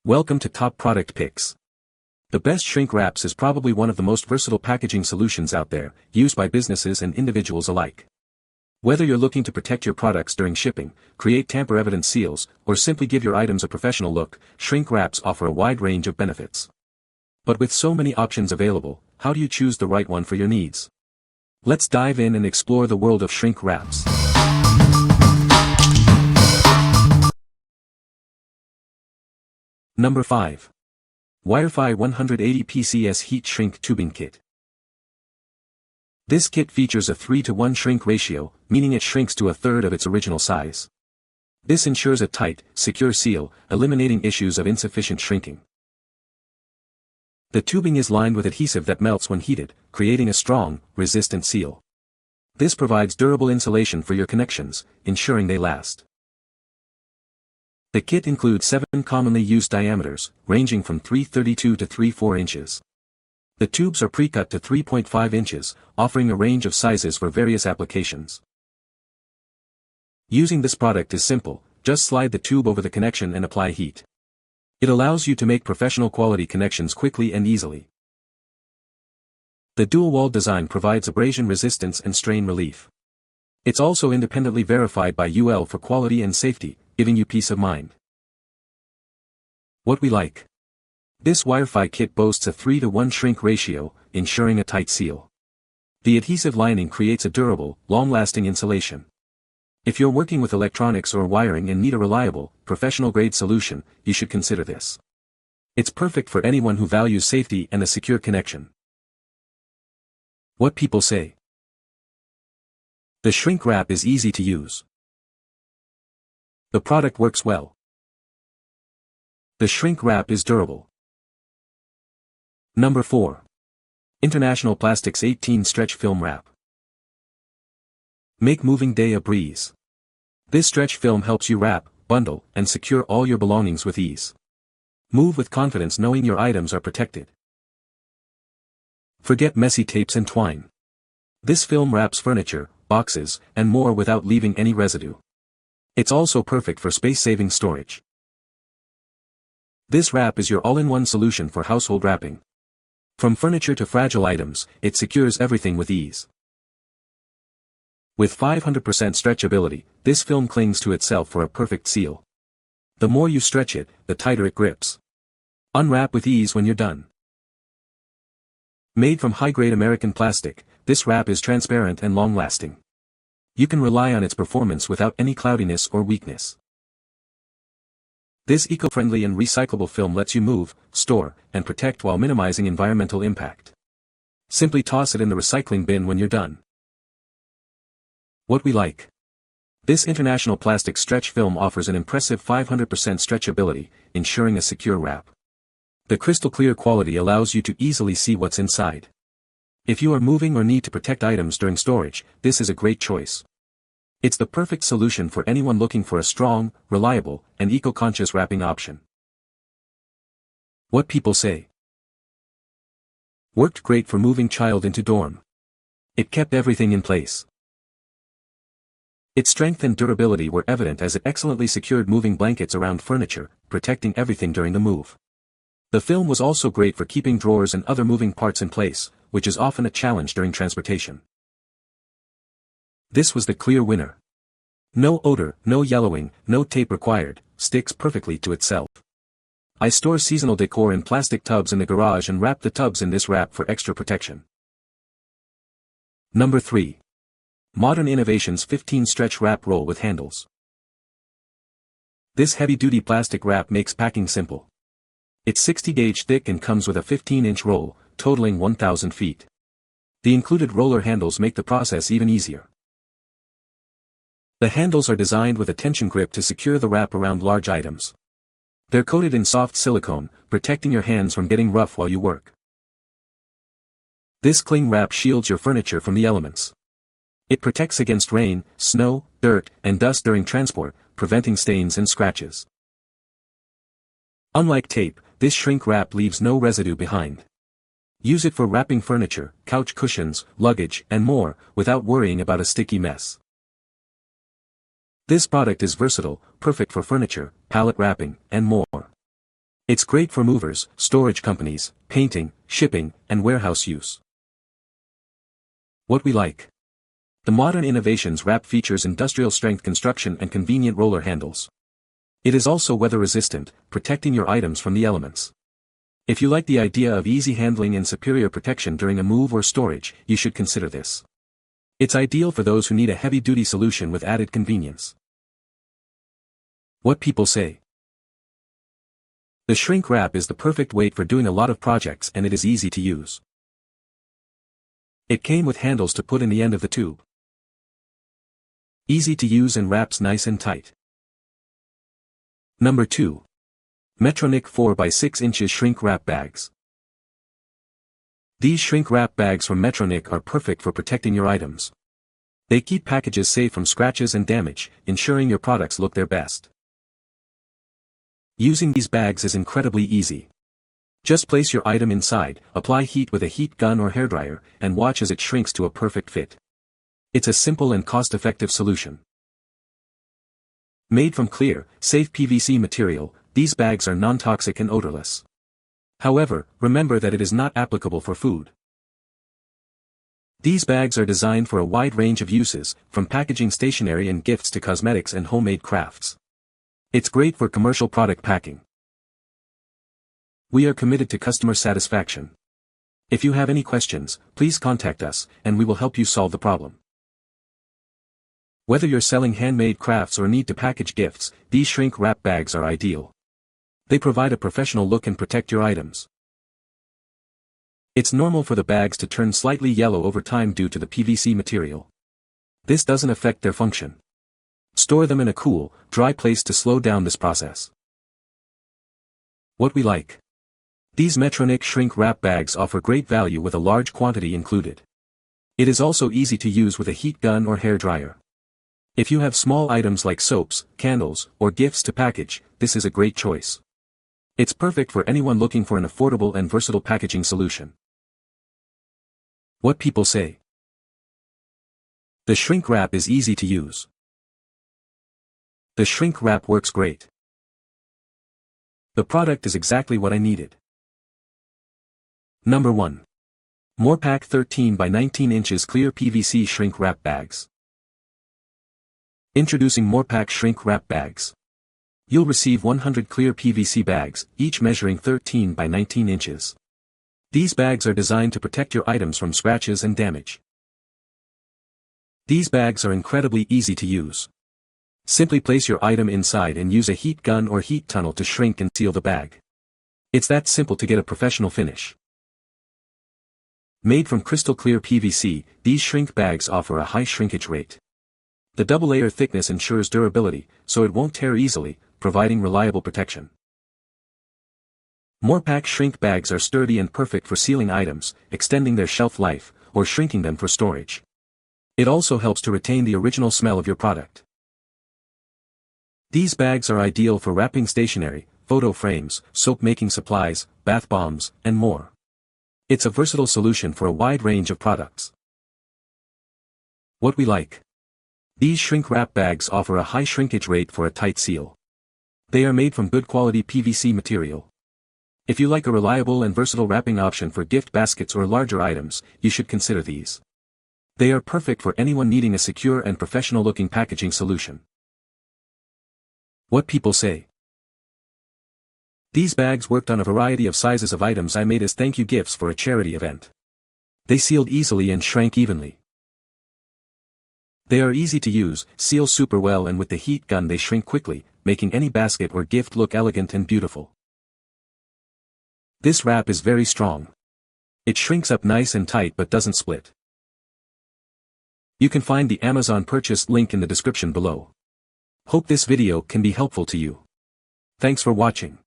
Welcome to Top Product Picks. The best shrink wraps is probably one of the most versatile packaging solutions out there, used by businesses and individuals alike. Whether you're looking to protect your products during shipping, create tamper-evident seals, or simply give your items a professional look, shrink wraps offer a wide range of benefits. But with so many options available, how do you choose the right one for your needs? Let's dive in and explore the world of shrink wraps. Number 5. Wirefy 180 PCS Heat Shrink Tubing Kit. This kit features a 3-to-1 shrink ratio, meaning it shrinks to a third of its original size. This ensures a tight, secure seal, eliminating issues of insufficient shrinking. The tubing is lined with adhesive that melts when heated, creating a strong, resistant seal. This provides durable insulation for your connections, ensuring they last. The kit includes 7 commonly used diameters, ranging from 3.32 to 3.4 inches. The tubes are pre-cut to 3.5 inches, offering a range of sizes for various applications. Using this product is simple, just slide the tube over the connection and apply heat. It allows you to make professional quality connections quickly and easily. The dual-wall design provides abrasion resistance and strain relief. It's also independently verified by UL for quality and safety, giving you peace of mind. What we like. This Wirefy kit boasts a 3-to-1 shrink ratio, ensuring a tight seal. The adhesive lining creates a durable, long-lasting insulation. If you're working with electronics or wiring and need a reliable, professional-grade solution, you should consider this. It's perfect for anyone who values safety and a secure connection. What people say. The shrink wrap is easy to use. The product works well. The shrink wrap is durable. Number 4. International Plastics 18 Stretch Film Wrap. Make moving day a breeze. This stretch film helps you wrap, bundle, and secure all your belongings with ease. Move with confidence knowing your items are protected. Forget messy tapes and twine. This film wraps furniture, boxes, and more without leaving any residue. It's also perfect for space-saving storage. This wrap is your all-in-one solution for household wrapping. From furniture to fragile items, it secures everything with ease. With 500% stretchability, this film clings to itself for a perfect seal. The more you stretch it, the tighter it grips. Unwrap with ease when you're done. Made from high-grade American plastic, this wrap is transparent and long-lasting. You can rely on its performance without any cloudiness or weakness. This eco-friendly and recyclable film lets you move, store, and protect while minimizing environmental impact. Simply toss it in the recycling bin when you're done. What we like. This international plastic stretch film offers an impressive 500% stretchability, ensuring a secure wrap. The crystal clear quality allows you to easily see what's inside. If you are moving or need to protect items during storage, this is a great choice. It's the perfect solution for anyone looking for a strong, reliable, and eco-conscious wrapping option. What people say. Worked great for moving child into dorm. It kept everything in place. Its strength and durability were evident as it excellently secured moving blankets around furniture, protecting everything during the move. The film was also great for keeping drawers and other moving parts in place, which is often a challenge during transportation. This was the clear winner. No odor, no yellowing, no tape required, sticks perfectly to itself. I store seasonal decor in plastic tubs in the garage and wrap the tubs in this wrap for extra protection. Number 3. Modern Innovations 15 Stretch Wrap Roll with Handles. This heavy-duty plastic wrap makes packing simple. It's 60 gauge thick and comes with a 15-inch roll, totaling 1,000 feet. The included roller handles make the process even easier. The handles are designed with a tension grip to secure the wrap around large items. They're coated in soft silicone, protecting your hands from getting rough while you work. This cling wrap shields your furniture from the elements. It protects against rain, snow, dirt, and dust during transport, preventing stains and scratches. Unlike tape, this shrink wrap leaves no residue behind. Use it for wrapping furniture, couch cushions, luggage, and more, without worrying about a sticky mess. This product is versatile, perfect for furniture, pallet wrapping, and more. It's great for movers, storage companies, painting, shipping, and warehouse use. What we like. The modern innovations wrap features industrial strength construction and convenient roller handles. It is also weather resistant, protecting your items from the elements. If you like the idea of easy handling and superior protection during a move or storage, you should consider this. It's ideal for those who need a heavy-duty solution with added convenience. What people say. The shrink wrap is the perfect weight for doing a lot of projects and it is easy to use. It came with handles to put in the end of the tube. Easy to use and wraps nice and tight. Number 2. Metronic 4x6 shrink wrap bags. These shrink wrap bags from Metronic are perfect for protecting your items. They keep packages safe from scratches and damage, ensuring your products look their best. Using these bags is incredibly easy. Just place your item inside, apply heat with a heat gun or hairdryer, and watch as it shrinks to a perfect fit. It's a simple and cost-effective solution. Made from clear, safe PVC material, these bags are non-toxic and odorless. However, remember that it is not applicable for food. These bags are designed for a wide range of uses, from packaging stationery and gifts to cosmetics and homemade crafts. It's great for commercial product packing. We are committed to customer satisfaction. If you have any questions, please contact us, and we will help you solve the problem. Whether you're selling handmade crafts or need to package gifts, these shrink wrap bags are ideal. They provide a professional look and protect your items. It's normal for the bags to turn slightly yellow over time due to the PVC material. This doesn't affect their function. Store them in a cool, dry place to slow down this process. What we like. These Metronic shrink wrap bags offer great value with a large quantity included. It is also easy to use with a heat gun or hair dryer. If you have small items like soaps, candles, or gifts to package, this is a great choice. It's perfect for anyone looking for an affordable and versatile packaging solution. What people say. The shrink wrap is easy to use. The shrink wrap works great. The product is exactly what I needed. Number 1. Morepack 13x19 clear PVC shrink wrap bags. Introducing Morepack shrink wrap bags. You'll receive 100 clear PVC bags, each measuring 13x19. These bags are designed to protect your items from scratches and damage. These bags are incredibly easy to use. Simply place your item inside and use a heat gun or heat tunnel to shrink and seal the bag. It's that simple to get a professional finish. Made from crystal clear PVC, these shrink bags offer a high shrinkage rate. The double layer thickness ensures durability, so it won't tear easily, providing reliable protection. Morepack shrink bags are sturdy and perfect for sealing items, extending their shelf life, or shrinking them for storage. It also helps to retain the original smell of your product. These bags are ideal for wrapping stationery, photo frames, soap-making supplies, bath bombs, and more. It's a versatile solution for a wide range of products. What we like. These shrink wrap bags offer a high shrinkage rate for a tight seal. They are made from good quality PVC material. If you like a reliable and versatile wrapping option for gift baskets or larger items, you should consider these. They are perfect for anyone needing a secure and professional-looking packaging solution. What people say. These bags worked on a variety of sizes of items I made as thank you gifts for a charity event. They sealed easily and shrank evenly. They are easy to use, seal super well, and with the heat gun they shrink quickly, making any basket or gift look elegant and beautiful. This wrap is very strong. It shrinks up nice and tight but doesn't split. You can find the Amazon purchase link in the description below. Hope this video can be helpful to you. Thanks for watching.